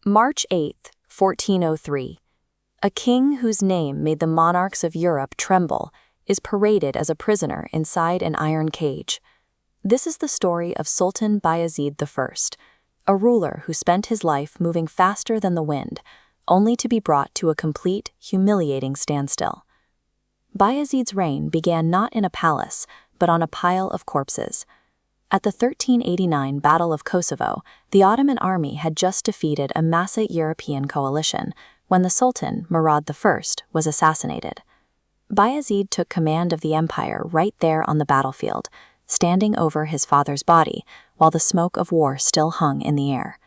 March 8, 1403. A king whose name made the monarchs of Europe tremble is paraded as a prisoner inside an iron cage. This is the story of Sultan Bayezid I, a ruler who spent his life moving faster than the wind, only to be brought to a complete, humiliating standstill. Bayezid's reign began not in a palace, but on a pile of corpses. At the 1389 Battle of Kosovo, the Ottoman army had just defeated a massive European coalition when the Sultan, Murad I, was assassinated. Bayezid took command of the empire right there on the battlefield, standing over his father's body while the smoke of war still hung in the air.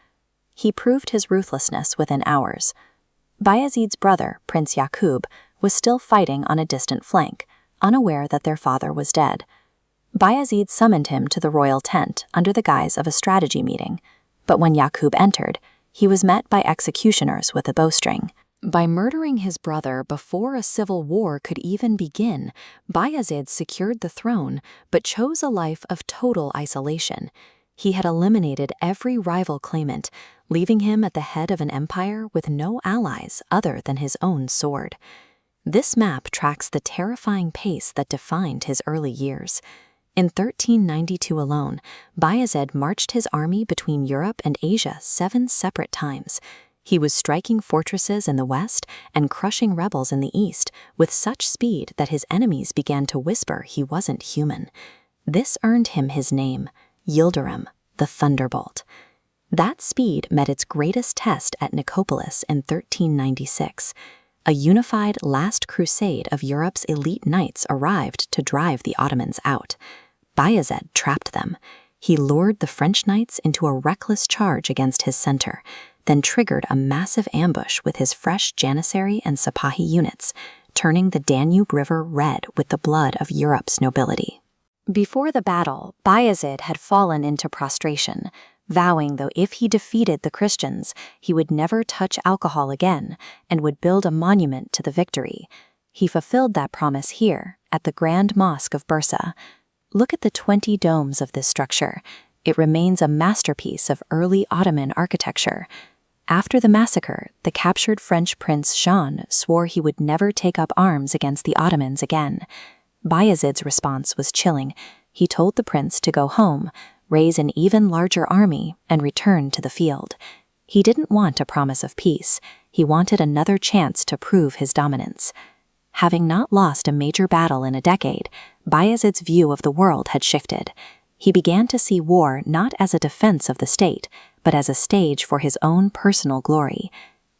He proved his ruthlessness within hours. Bayezid's brother, Prince Yakub, was still fighting on a distant flank, unaware that their father was dead. Bayezid summoned him to the royal tent under the guise of a strategy meeting, but when Yakub entered, he was met by executioners with a bowstring. By murdering his brother before a civil war could even begin, Bayezid secured the throne but chose a life of total isolation. He had eliminated every rival claimant, leaving him at the head of an empire with no allies other than his own sword. This map tracks the terrifying pace that defined his early years. In 1392 alone, Bayezid marched his army between Europe and Asia 7 separate times. He was striking fortresses in the west and crushing rebels in the east with such speed that his enemies began to whisper he wasn't human. This earned him his name, Yildirim, the Thunderbolt. That speed met its greatest test at Nicopolis in 1396. A unified last crusade of Europe's elite knights arrived to drive the Ottomans out. Bayezid trapped them. He lured the French knights into a reckless charge against his center, then triggered a massive ambush with his fresh Janissary and Sipahi units, turning the Danube River red with the blood of Europe's nobility. Before the battle, Bayezid had fallen into prostration, vowing that if he defeated the Christians, he would never touch alcohol again and would build a monument to the victory. He fulfilled that promise here, at the Grand Mosque of Bursa. Look at the 20 domes of this structure. It remains a masterpiece of early Ottoman architecture. After the massacre, the captured French Prince Jean swore he would never take up arms against the Ottomans again. Bayezid's response was chilling. He told the prince to go home, raise an even larger army, and return to the field. He didn't want a promise of peace. He wanted another chance to prove his dominance. Having not lost a major battle in a decade, Bayezid's view of the world had shifted. He began to see war not as a defense of the state, but as a stage for his own personal glory.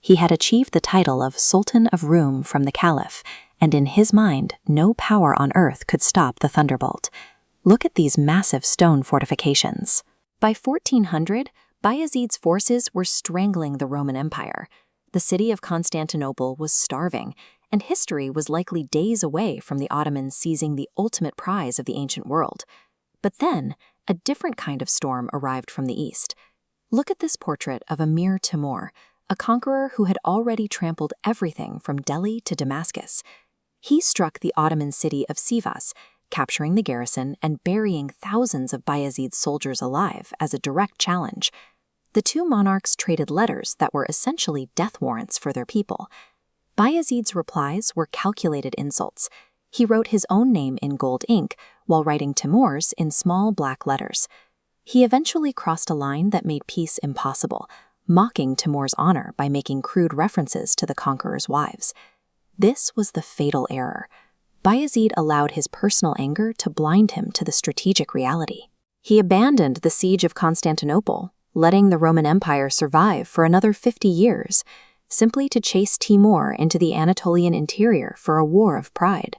He had achieved the title of Sultan of Rum from the Caliph, and in his mind, no power on earth could stop the Thunderbolt. Look at these massive stone fortifications. By 1400, Bayezid's forces were strangling the Roman Empire. The city of Constantinople was starving, and history was likely days away from the Ottomans seizing the ultimate prize of the ancient world. But then, a different kind of storm arrived from the east. Look at this portrait of Amir Timur, a conqueror who had already trampled everything from Delhi to Damascus. He struck the Ottoman city of Sivas, capturing the garrison and burying thousands of Bayezid's soldiers alive as a direct challenge. The two monarchs traded letters that were essentially death warrants for their people. Bayezid's replies were calculated insults. He wrote his own name in gold ink while writing Timur's in small black letters. He eventually crossed a line that made peace impossible, mocking Timur's honor by making crude references to the conqueror's wives. This was the fatal error. Bayezid allowed his personal anger to blind him to the strategic reality. He abandoned the siege of Constantinople, letting the Roman Empire survive for another 50 years, simply to chase Timur into the Anatolian interior for a war of pride.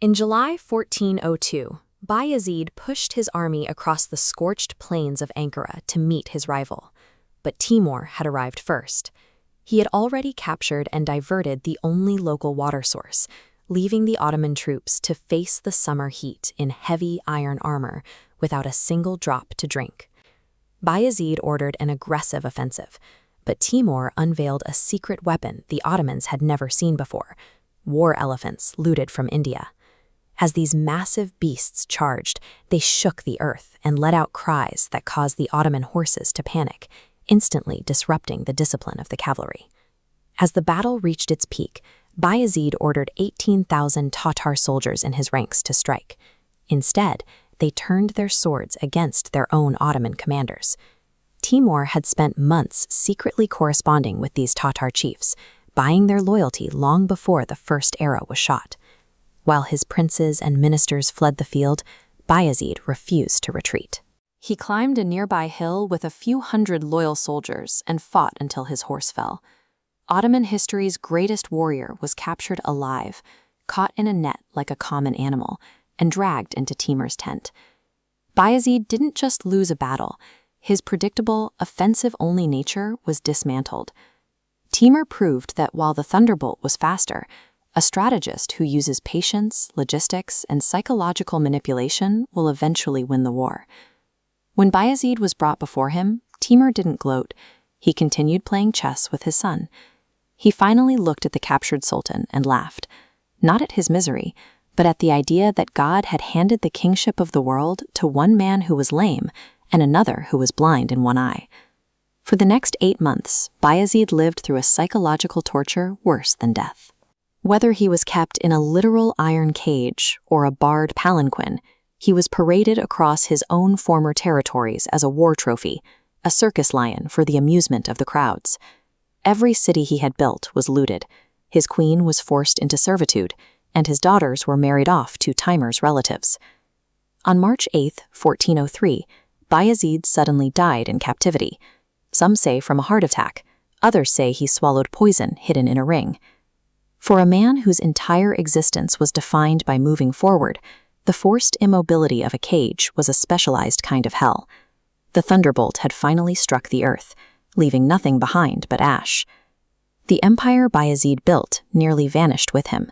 In July 1402, Bayezid pushed his army across the scorched plains of Ankara to meet his rival. But Timur had arrived first. He had already captured and diverted the only local water source, leaving the Ottoman troops to face the summer heat in heavy iron armor without a single drop to drink. Bayezid ordered an aggressive offensive, but Timur unveiled a secret weapon the Ottomans had never seen before: war elephants looted from India. As these massive beasts charged, they shook the earth and let out cries that caused the Ottoman horses to panic, instantly disrupting the discipline of the cavalry. As the battle reached its peak, Bayezid ordered 18,000 Tatar soldiers in his ranks to strike. Instead, they turned their swords against their own Ottoman commanders. Timur had spent months secretly corresponding with these Tatar chiefs, buying their loyalty long before the first arrow was shot. While his princes and ministers fled the field, Bayezid refused to retreat. He climbed a nearby hill with a few hundred loyal soldiers and fought until his horse fell. Ottoman history's greatest warrior was captured alive, caught in a net like a common animal, and dragged into Timur's tent. Bayezid didn't just lose a battle. His predictable, offensive-only nature was dismantled. Timur proved that while the Thunderbolt was faster, a strategist who uses patience, logistics, and psychological manipulation will eventually win the war. When Bayezid was brought before him, Timur didn't gloat. He continued playing chess with his son. He finally looked at the captured sultan and laughed, not at his misery, but at the idea that God had handed the kingship of the world to one man who was lame and another who was blind in one eye. For the next 8 months, Bayezid lived through a psychological torture worse than death. Whether he was kept in a literal iron cage or a barred palanquin, he was paraded across his own former territories as a war trophy, a circus lion for the amusement of the crowds. Every city he had built was looted, his queen was forced into servitude, and his daughters were married off to Timur's relatives. On March 8, 1403, Bayezid suddenly died in captivity. Some say from a heart attack, others say he swallowed poison hidden in a ring. For a man whose entire existence was defined by moving forward, the forced immobility of a cage was a specialized kind of hell. The thunderbolt had finally struck the earth, leaving nothing behind but ash. The empire Bayezid built nearly vanished with him.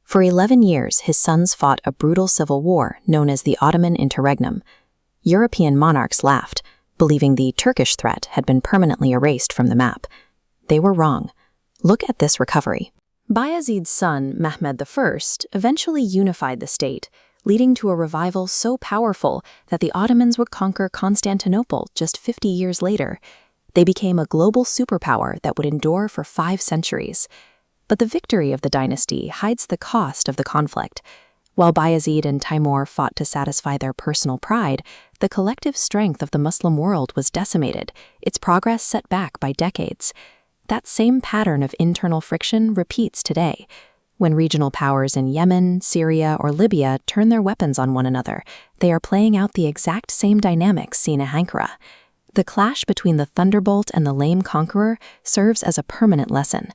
For 11 years, his sons fought a brutal civil war known as the Ottoman Interregnum. European monarchs laughed, believing the Turkish threat had been permanently erased from the map. They were wrong. Look at this recovery. Bayezid's son, Mehmed I, eventually unified the state, leading to a revival so powerful that the Ottomans would conquer Constantinople just 50 years later. They became a global superpower that would endure for 5 centuries. But the victory of the dynasty hides the cost of the conflict. While Bayezid and Timur fought to satisfy their personal pride, the collective strength of the Muslim world was decimated, its progress set back by decades. That same pattern of internal friction repeats today. When regional powers in Yemen, Syria, or Libya turn their weapons on one another, they are playing out the exact same dynamics seen at Ankara. The clash between the Thunderbolt and the lame conqueror serves as a permanent lesson.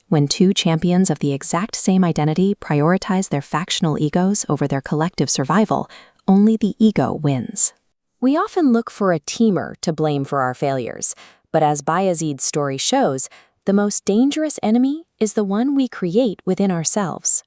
When two champions of the exact same identity prioritize their factional egos over their collective survival, only the ego wins. We often look for a Timur to blame for our failures, but as Bayezid's story shows, the most dangerous enemy is the one we create within ourselves.